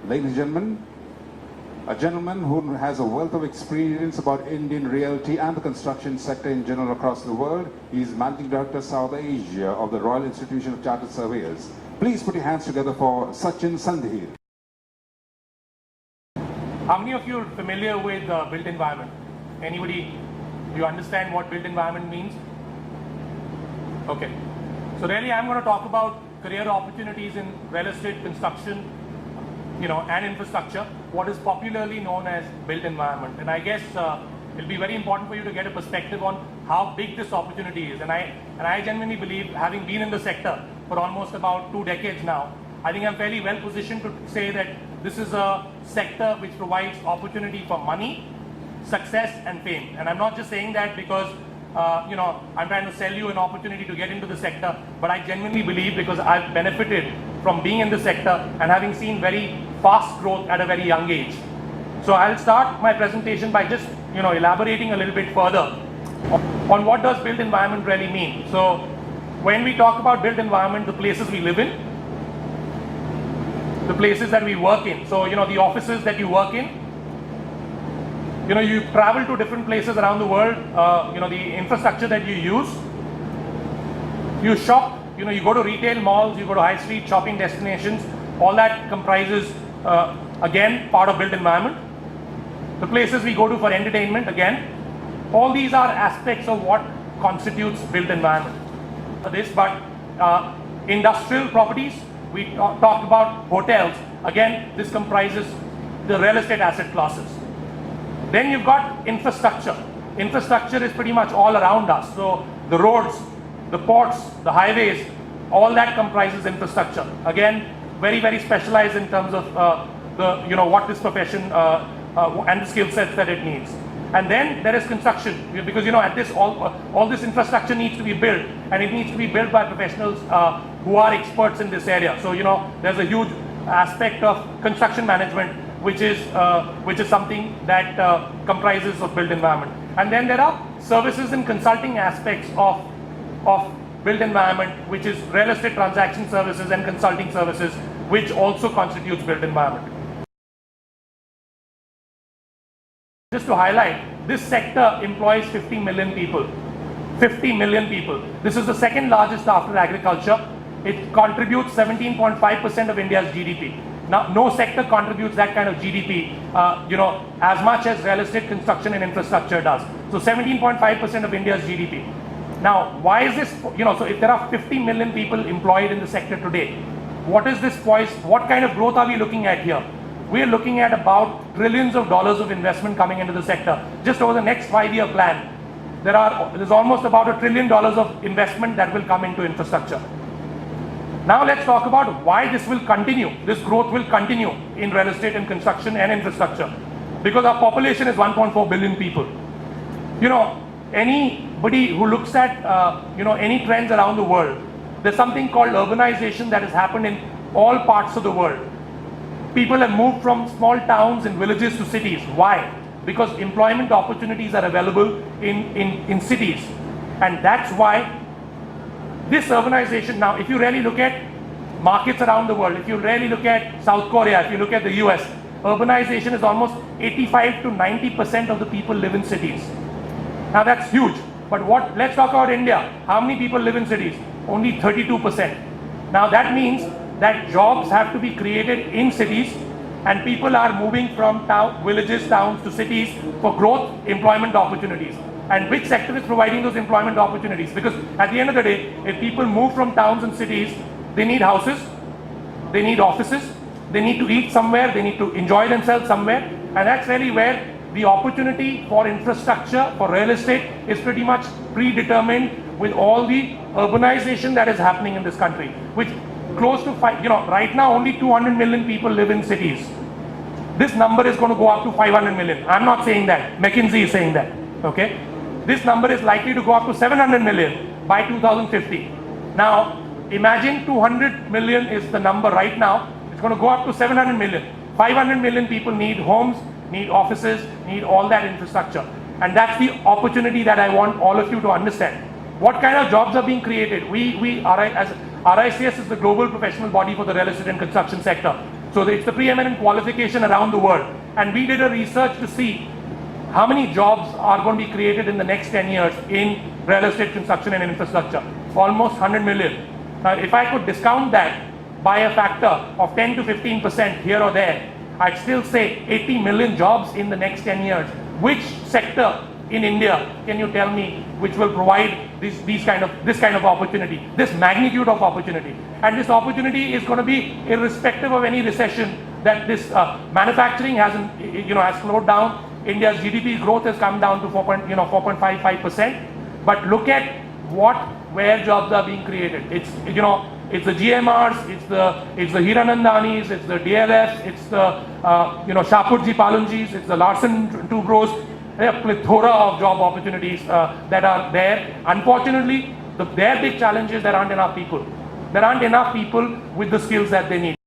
Ladies and gentlemen, a gentleman who has a wealth of experience about Indian realty and the construction sector in general across the world. He is Managing Director South Asia of the Royal Institution of Chartered Surveyors. Please put your hands together for Sachin Sandhir. How many of you are familiar with built environment? Anybody, do you understand what built environment means? Okay. So really I'm going to talk about career opportunities in real estate, construction, and infrastructure, what is popularly known as built environment. And I guess it'll be very important for you to get a perspective on how big this opportunity is. And I genuinely believe, having been in the sector for almost about 2 decades now, I think I'm fairly well positioned to say that this is a sector which provides opportunity for money, success and fame. And I'm not just saying that because I'm trying to sell you an opportunity to get into the sector, but I genuinely believe, because I've benefited from being in the sector and having seen very fast growth at a very young age. So I'll start my presentation by just elaborating a little bit further on what does built environment really mean. So when we talk about built environment, the places we live in, the places that we work in, so the offices that you work in, you travel to different places around the world, the infrastructure that you use, you shop, you go to retail malls, you go to high street shopping destinations, all that comprises, again, part of built environment. The places we go to for entertainment, again, all these are aspects of what constitutes built environment. But industrial properties, we talked about hotels, again, this comprises the real estate asset classes. Then you've got infrastructure. Infrastructure is pretty much all around us. So the roads, the ports, the highways, all that comprises infrastructure. Again, very, very specialized in terms of what this profession and the skill sets that it needs. And then there is construction, because at this all this infrastructure needs to be built, and it needs to be built by professionals who are experts in this area. So there's a huge aspect of construction management, which is something that comprises of built environment. And then there are services and consulting aspects of built environment, which is real estate transaction services and consulting services, which also constitutes built environment. Just to highlight, this sector employs 50 million people. 50 million people. This is the second largest after agriculture. It contributes 17.5% of India's GDP. Now, no sector contributes that kind of GDP, as much as real estate, construction and infrastructure does. So 17.5% of India's GDP. Now, why is this, so if there are 50 million people employed in the sector today, what is this poise? What kind of growth are we looking at here? We are looking at about trillions of dollars of investment coming into the sector. Just over the next 5-year plan, there's almost about $1 trillion of investment that will come into infrastructure. Now let's talk about why this will continue. This growth will continue in real estate and construction and infrastructure. Because our population is 1.4 billion people. Anybody who looks at, any trends around the world, there's something called urbanization that has happened in all parts of the world. People have moved from small towns and villages to cities. Why? Because employment opportunities are available in cities. And that's why this urbanization, now if you really look at markets around the world, if you really look at South Korea, if you look at the US, urbanization is almost 85 to 90% of the people live in cities. Now that's huge. But let's talk about India. How many people live in cities? Only 32%. Now that means that jobs have to be created in cities, and people are moving from villages, towns to cities for growth, employment opportunities. And which sector is providing those employment opportunities? Because at the end of the day, if people move from towns and cities, they need houses, they need offices, they need to eat somewhere, they need to enjoy themselves somewhere. And that's really where the opportunity for infrastructure, for real estate is pretty much predetermined with all the urbanization that is happening in this country. Which close to right now only 200 million people live in cities. This number is going to go up to 500 million. I'm not saying that. McKinsey is saying that. Okay. This number is likely to go up to 700 million by 2050. Now, imagine 200 million is the number right now. It's going to go up to 700 million. 500 million people need homes, need offices, need all that infrastructure. And that's the opportunity that I want all of you to understand. What kind of jobs are being created? RICS is the global professional body for the real estate and construction sector. So it's the preeminent qualification around the world. And we did a research to see how many jobs are going to be created in the next 10 years in real estate construction and infrastructure. Almost 100 million. Now, if I could discount that by a factor of 10 to 15% here or there, I'd still say 80 million jobs in the next 10 years. Which sector in India can you tell me which will provide this kind of opportunity, this magnitude of opportunity? And this opportunity is going to be irrespective of any recession. That this manufacturing has slowed down. India's GDP growth has come down to 4.55%. But look at where jobs are being created. It's the GMRs, it's the Hiranandanis, it's the DLFs, it's the Shapurji Palunjis, it's the Larsen Toubros. There are a plethora of job opportunities that are there. Unfortunately, their big challenge is there aren't enough people. There aren't enough people with the skills that they need.